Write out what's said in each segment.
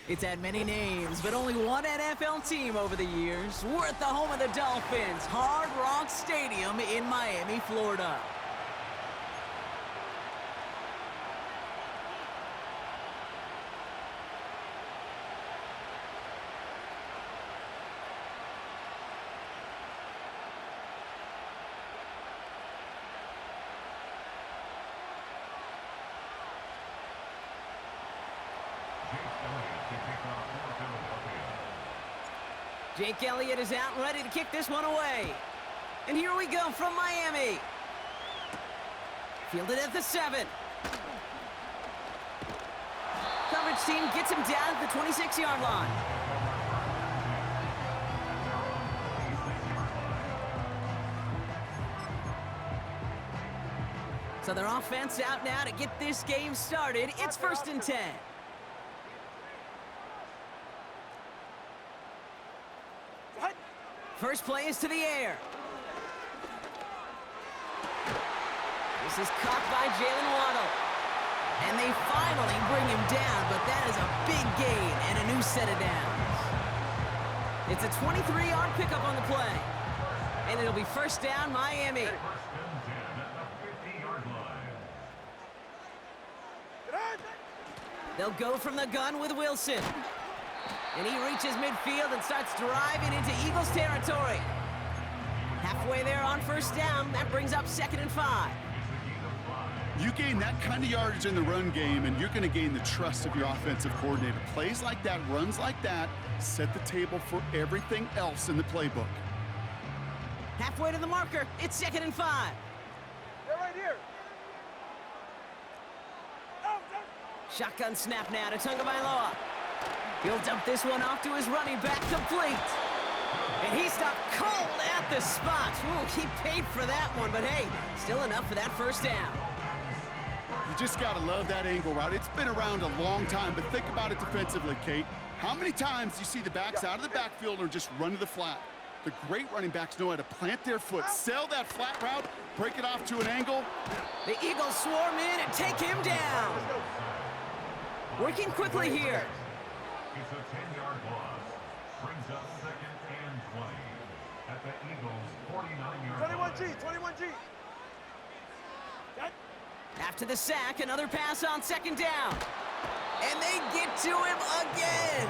It's had many names, but only one NFL team over the years. We're at the home of the Dolphins, Hard Rock Stadium in Miami, Florida. Jake Elliott is out and ready to kick this one away. And here we go from Miami. Fielded at the 7. Coverage team gets him down at the 26-yard line. So their offense out now to get this game started. It's 1st and 10. First play is to the air. This is caught by Jalen Waddle. And they finally bring him down, but that is a big gain and a new set of downs. It's a 23-yard pickup on the play. And it'll be 1st down, Miami. They'll go from the gun with Wilson. And he reaches midfield and starts driving into Eagles territory. Halfway there on 1st down. That brings up 2nd and 5. You gain that kind of yardage in the run game, and you're going to gain the trust of your offensive coordinator. Plays like that, runs like that, set the table for everything else in the playbook. Halfway to the marker. It's 2nd and 5. They're right here. Shotgun snap now to Tagovailoa. He'll dump this one off to his running back, complete. And he stopped cold at the spot. Ooh, he paid for that one, but hey, still enough for that 1st down. You just got to love that angle route. It's been around a long time, but think about it defensively, Kate. How many times do you see the backs out of the backfield or just run to the flat? The great running backs know how to plant their foot, sell that flat route, break it off to an angle. The Eagles swarm in and take him down. Working quickly here. It's a 10-yard loss. Brings up 2nd and 20 at the Eagles' 49-yard line. 21G. After the sack, another pass on 2nd down. And they get to him again.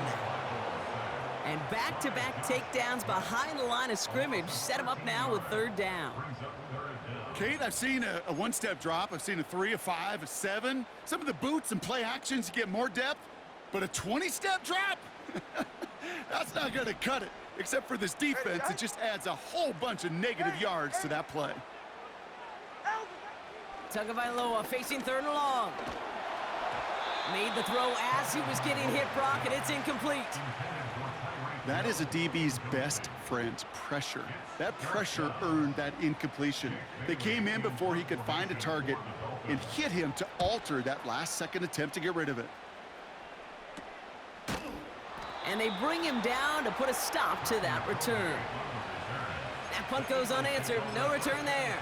And back-to-back takedowns behind the line of scrimmage set him up now with 3rd down. Kate, I've seen a one-step drop. I've seen a 3, a 5, a 7. Some of the boots and play actions get more depth. But a 20-step drop? That's not going to cut it. Except for this defense, it just adds a whole bunch of negative yards to that play. Tagovailoa facing 3rd and long. Made the throw as he was getting hit, Brock, and it's incomplete. That is a DB's best friend, pressure. That pressure earned that incompletion. They came in before he could find a target and hit him to alter that last-second attempt to get rid of it. And they bring him down to put a stop to that return. That punt goes unanswered. No return there.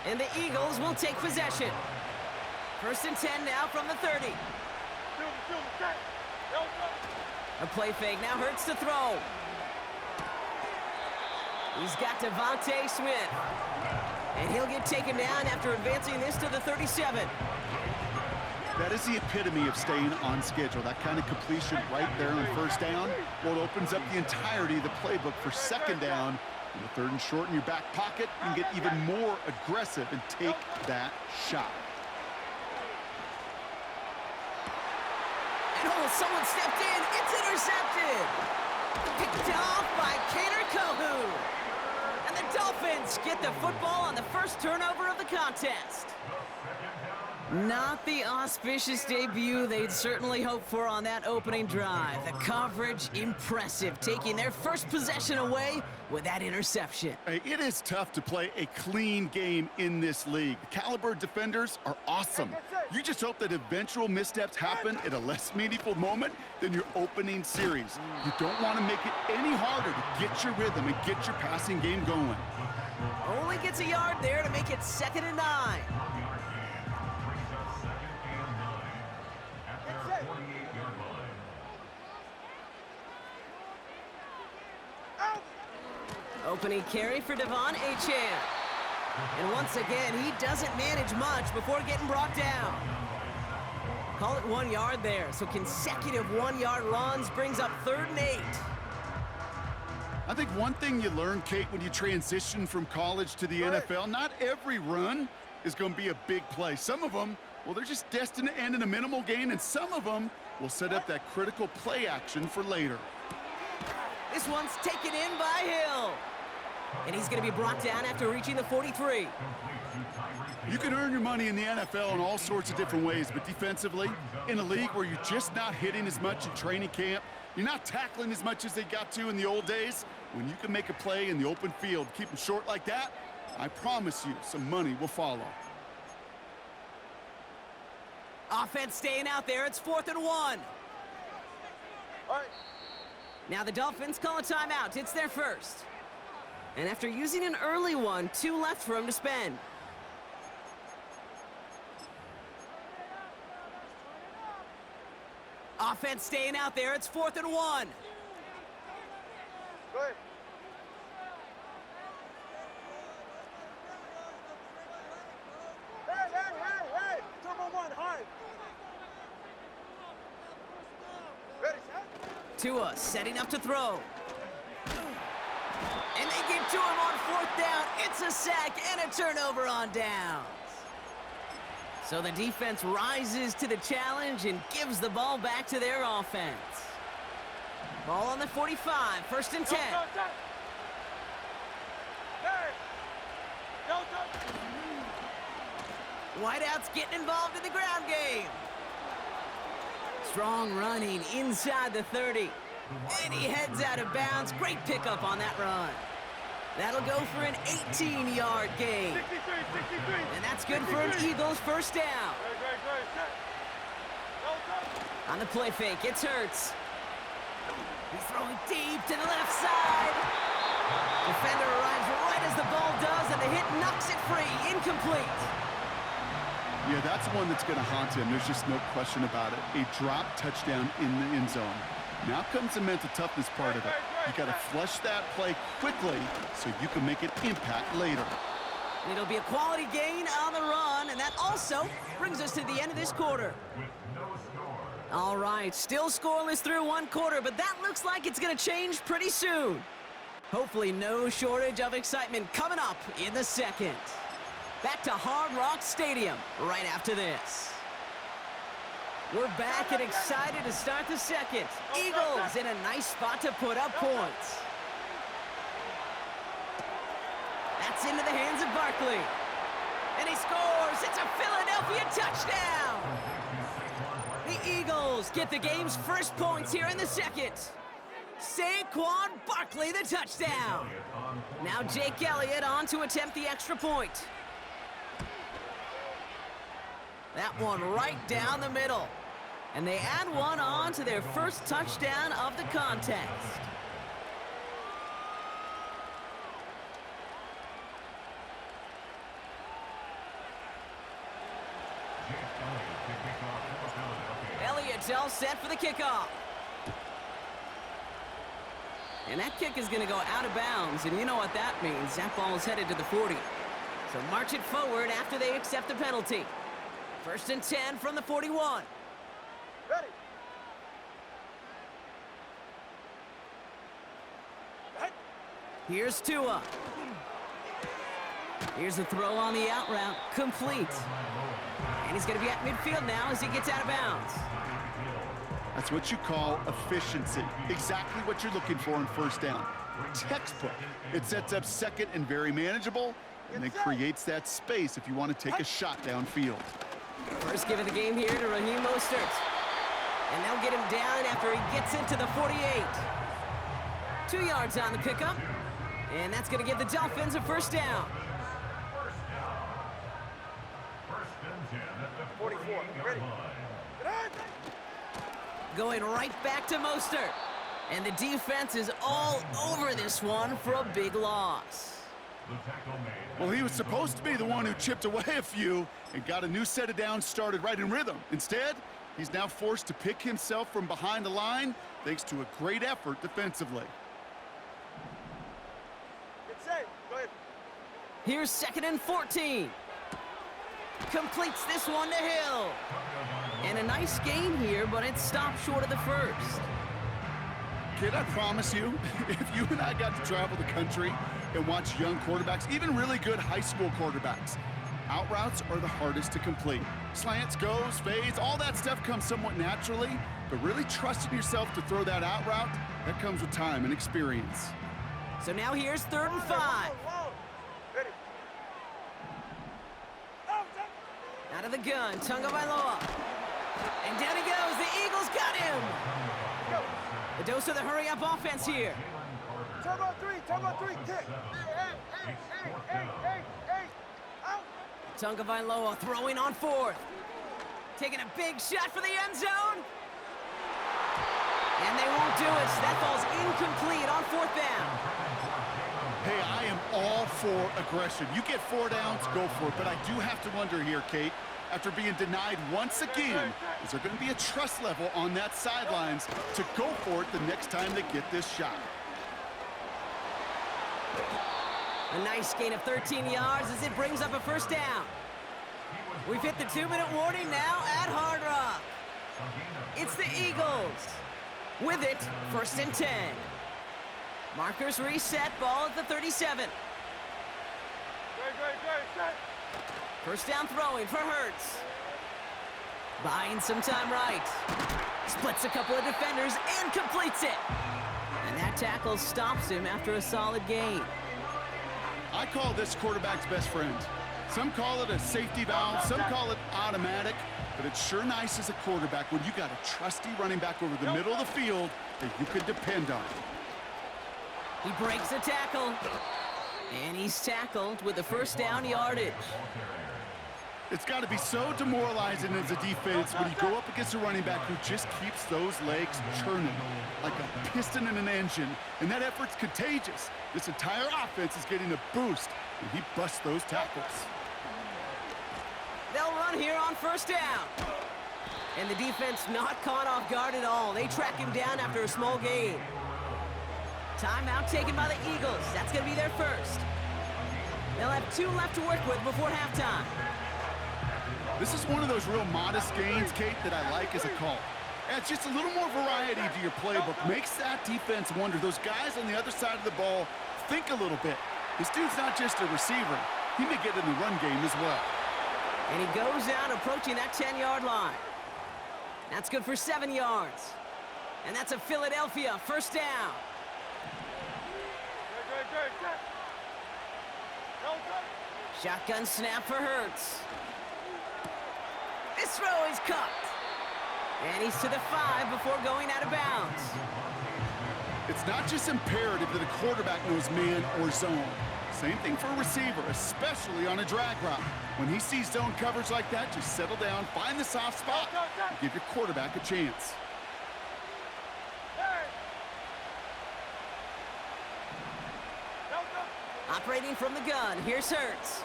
And the Eagles will take possession. 1st and 10 now from the 30. A play fake. Now Hurts to throw. He's got Devontae Smith. And he'll get taken down after advancing this to the 37. That is the epitome of staying on schedule. That kind of completion right there on 1st down. Well, it opens up the entirety of the playbook for 2nd down. In the 3rd and short in your back pocket, you can get even more aggressive and take that shot. And oh, someone stepped in. It's intercepted. Picked off by Kader Kohu. And the Dolphins get the football on the 1st turnover of the contest. Not the auspicious debut they'd certainly hoped for on that opening drive. The coverage, impressive, taking their 1st possession away with that interception. Hey, it is tough to play a clean game in this league. The caliber defenders are awesome. You just hope that eventual missteps happen at a less meaningful moment than your opening series. You don't want to make it any harder to get your rhythm and get your passing game going. Only gets a yard there to make it 2nd and 9. Opening carry for Devon Achane. And once again, he doesn't manage much before getting brought down. Call it 1 yard there, so consecutive 1-yard runs brings up 3rd and 8. I think one thing you learn, Kate, when you transition from college to the NFL, not every run is going to be a big play. Some of them, well, they're just destined to end in a minimal gain, and some of them will set up that critical play action for later. This one's taken in by Hill. And he's going to be brought down after reaching the 43. You can earn your money in the NFL in all sorts of different ways, but defensively, in a league where you're just not hitting as much in training camp, you're not tackling as much as they got to in the old days, when you can make a play in the open field, keep them short like that, I promise you some money will follow. Offense staying out there. It's 4th and 1. All right. Now the Dolphins call a timeout. It's their first. And after using an early one, 2 left for him to spend. Offense staying out there. It's 4th and 1. Go ahead. Hey! Turbo 1, hard. Ready, set? Tua setting up to throw. And they get to him on 4th down. It's a sack and a turnover on downs. So the defense rises to the challenge and gives the ball back to their offense. Ball on the 45, 1st and 10. Wideouts getting involved in the ground game. Strong running inside the 30. And he heads out of bounds. Great pickup on that run. That'll go for an 18-yard gain. 63. And that's good for an Eagles first down. On the play fake, it's Hurts. He's throwing deep to the left side. Defender arrives right as the ball does, and the hit knocks it free. Incomplete. Yeah, that's one that's going to haunt him. There's just no question about it. A drop touchdown in the end zone. Now comes the mental toughness part of it. You got to flush that play quickly so you can make an impact later. It'll be a quality gain on the run, and that also brings us to the end of this quarter. All right, still scoreless through 1 quarter, but that looks like it's going to change pretty soon. Hopefully no shortage of excitement coming up in the second. Back to Hard Rock Stadium right after this. We're back and excited to start the second. Eagles in a nice spot to put up points. That's into the hands of Barkley. And he scores. It's a Philadelphia touchdown. The Eagles get the game's first points here in the second. Saquon Barkley, the touchdown. Now Jake Elliott on to attempt the extra point. That one right down the middle. And they add one on to their first touchdown of the contest. Elliott's all set for the kickoff. And that kick is going to go out of bounds, and you know what that means. That ball is headed to the 40. So march it forward after they accept the penalty. 1st and 10 from the 41. Ready. Here's Tua. Here's the throw on the out route. Complete. And he's going to be at midfield now as he gets out of bounds. That's what you call efficiency. Exactly what you're looking for in first down. Textbook. It sets up second and very manageable, and then creates that space if you want to take a shot downfield. First give of the game here to Raheem Mostert. And they'll get him down after he gets into the 48. 2 yards on the pickup. And that's going to give the Dolphins a first down. 44. Ready. Going right back to Mostert. And the defense is all over this one for a big loss. Well, he was supposed to be the one who chipped away a few and got a new set of downs started right in rhythm. Instead, he's now forced to pick himself from behind the line thanks to a great effort defensively. Here's 2nd and 14. Completes this one to Hill. And a nice gain here, but it stopped short of the first. Kid, I promise you, if you and I got to travel the country and watch young quarterbacks, even really good high school quarterbacks, out routes are the hardest to complete. Slants, goes, fades, all that stuff comes somewhat naturally, but really trusting yourself to throw that out route, that comes with time and experience. So now here's 3rd and 5. Ready. Out of the gun, Tunga Bailoa. And down he goes, the Eagles got him! A dose of the hurry-up offense here. Turbo 3, kick. Hey, out. Tunga Bailoa throwing on 4th. Taking a big shot for the end zone. And they won't do it. That ball's incomplete on 4th down. Hey, I am all for aggression. You get 4 downs, go for it. But I do have to wonder here, Kate, after being denied once again, is there going to be a trust level on that sidelines to go for it the next time they get this shot? A nice gain of 13 yards as it brings up a 1st down. We've hit the 2-minute warning now at Hard Rock. It's the Eagles. With it, 1st and 10. Markers reset, ball at the 37. Set. 1st down throwing for Hurts. Buying some time right. Splits a couple of defenders and completes it. And that tackle stops him after a solid gain. I call this quarterback's best friend. Some call it a safety valve, some call it automatic, but it's sure nice as a quarterback when you got a trusty running back over the middle of the field that you can depend on. He breaks a tackle. And he's tackled with the 1st down yardage. It's got to be so demoralizing as a defense when you go up against a running back who just keeps those legs churning like a piston in an engine, and that effort's contagious. This entire offense is getting a boost when he busts those tackles. They'll run here on 1st down. And the defense not caught off guard at all. They track him down after a small gain. Timeout taken by the Eagles. That's going to be their first. They'll have 2 left to work with before halftime. This is one of those real modest gains, Kate, that I like as a call. Adds just a little more variety to your playbook. Makes that defense wonder. Those guys on the other side of the ball think a little bit. This dude's not just a receiver. He may get in the run game as well. And he goes out approaching that 10-yard line. That's good for 7 yards. And that's a Philadelphia 1st down. Shotgun snap for Hurts. This throw is caught. And he's to the 5 before going out of bounds. It's not just imperative that a quarterback knows man or zone. Same thing for a receiver, especially on a drag route. When he sees zone coverage like that, just settle down, find the soft spot, and give your quarterback a chance. Operating from the gun, here's Hurts.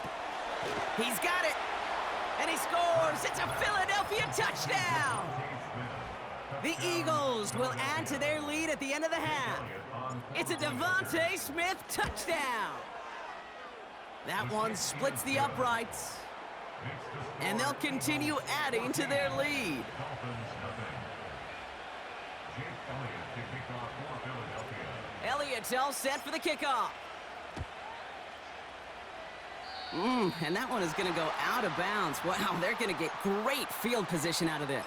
He's got it, and he scores. It's a Philadelphia touchdown. The Eagles will add to their lead at the end of the half. It's a Devontae Smith touchdown. That one splits the uprights, and they'll continue adding to their lead. Elliott's all set for the kickoff. And that one is going to go out of bounds. Wow, they're going to get great field position out of this.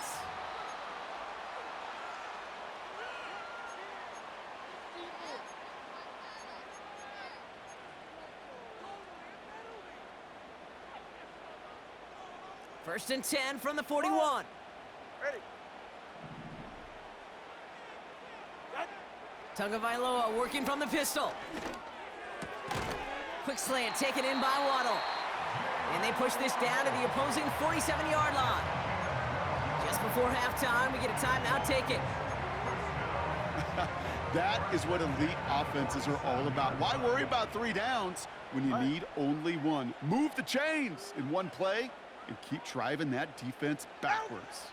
First and 10 from the 41. Ready. Tunga Bailoa working from the pistol. Quick slant taken in by Waddle. And they push this down to the opposing 47-yard line. Just before halftime, we get a timeout taken. That is what elite offenses are all about. Why worry about 3 downs when you need only 1? Move the chains in one play and keep driving that defense backwards.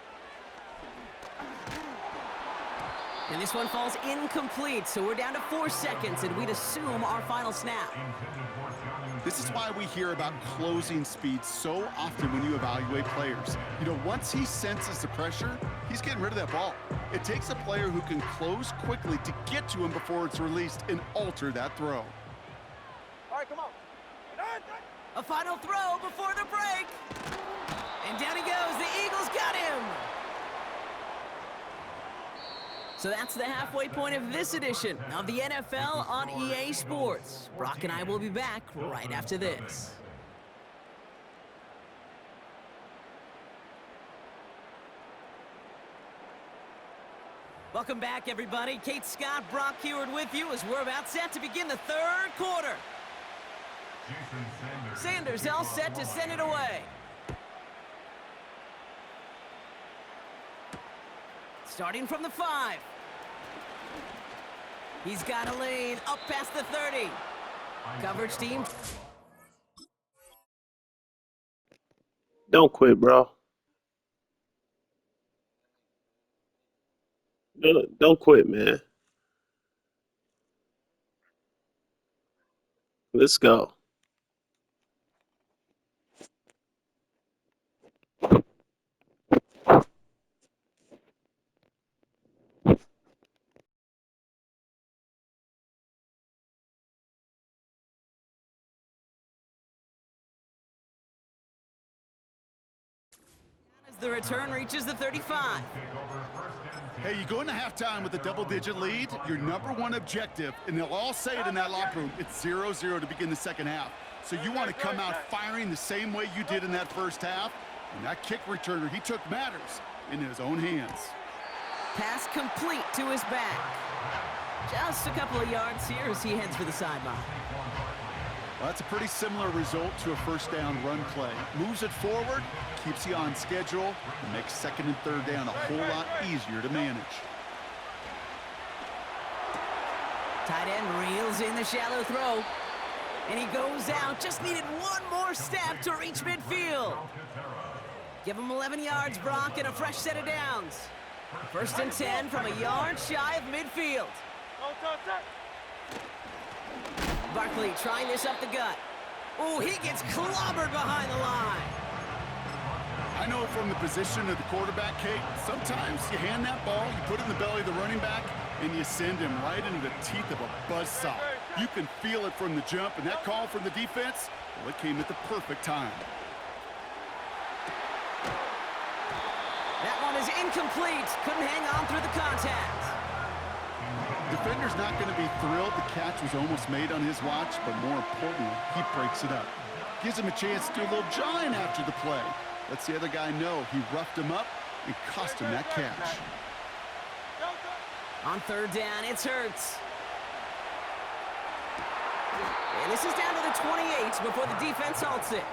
And this one falls incomplete, so we're down to 4 seconds, and we'd assume our final snap. This is why we hear about closing speed so often when you evaluate players. You know, once he senses the pressure, he's getting rid of that ball. It takes a player who can close quickly to get to him before it's released and alter that throw. All right, come on. A final throw before the break. And down he goes. The Eagles got him. So that's the halfway point of this edition of the NFL on EA Sports. Brock and I will be back right after this. Welcome back, everybody. Kate Scott, Brock Heward with you as we're about set to begin the third quarter. Sanders all set to send it away. Starting from the 5. He's got a lane up past the 30. Coverage team. Don't quit, bro. Don't quit, man. Let's go. As the return reaches the 35. Hey, you go into halftime with a double-digit lead, your number one objective, and they'll all say it in that locker room, it's 0-0 to begin the second half. So you want to come out firing the same way you did in that first half, and that kick returner, he took matters in his own hands. Pass complete to his back. Just a couple of yards here as he heads for the sideline. Well, that's a pretty similar result to a first down run play. Moves it forward, keeps you on schedule, and makes second and third down a whole lot easier to manage. Tight end reels in the shallow throw. And he goes out. Just needed one more step to reach midfield. Give him 11 yards, Brock, and a fresh set of downs. First and 10 from a yard shy of midfield. Barkley trying this up the gut. Oh, he gets clobbered behind the line. I know from the position of the quarterback, Kate, sometimes you hand that ball, you put it in the belly of the running back, and you send him right into the teeth of a buzzsaw. You can feel it from the jump, and that call from the defense, well, it came at the perfect time. That one is incomplete. Couldn't hang on through the contact. Defender's not going to be thrilled the catch was almost made on his watch, but more importantly, he breaks it up. Gives him a chance to do a little jawing after the play. Lets the other guy know he roughed him up and cost him that catch. On third down, it's Hurts. And this is down to the 28 before the defense halts it.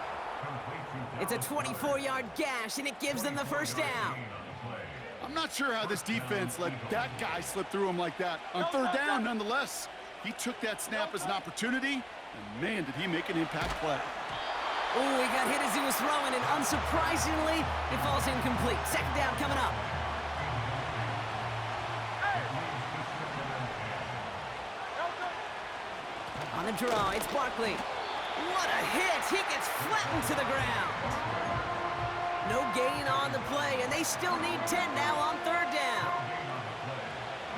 It's a 24-yard gash, and it gives them the first down. I'm not sure how this defense let that guy slip through him like that. On third down, nonetheless, he took that snap as an opportunity, and man, did he make an impact play. Oh, he got hit as he was throwing, and unsurprisingly, it falls incomplete. Second down coming up. On the draw, it's Barkley. What a hit! He gets flattened to the ground. No gain on the play, and they still need 10 now on third down.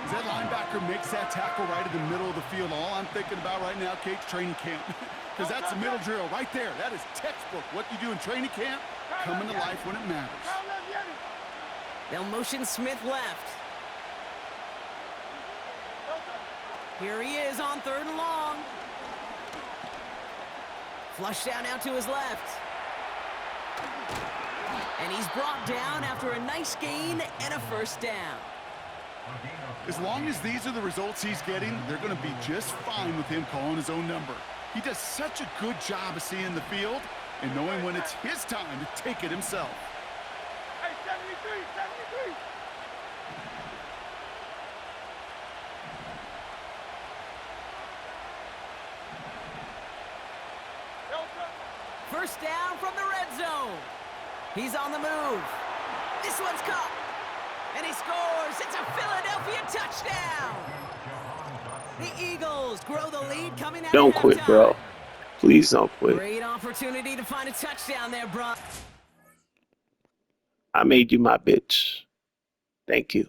As that linebacker makes that tackle right in the middle of the field, all I'm thinking about right now, Kate's training camp. Because that's a middle drill right there. That is textbook. What you do in training camp, coming to life when it matters. They'll motion Smith left. Here he is on third and long. Flush down out to his left. And he's brought down after a nice gain and a first down. As long as these are the results he's getting, they're going to be just fine with him calling his own number. He does such a good job of seeing the field and knowing when it's his time to take it himself. Hey, 73, 73. First down from the red zone. He's on the move. This one's caught. And he scores. It's a Philadelphia be a touchdown. The Eagles grow the lead coming out Don't of quit, halftime. bro. Please don't quit. Great opportunity to find a touchdown there, bro. I made you my bitch. Thank you.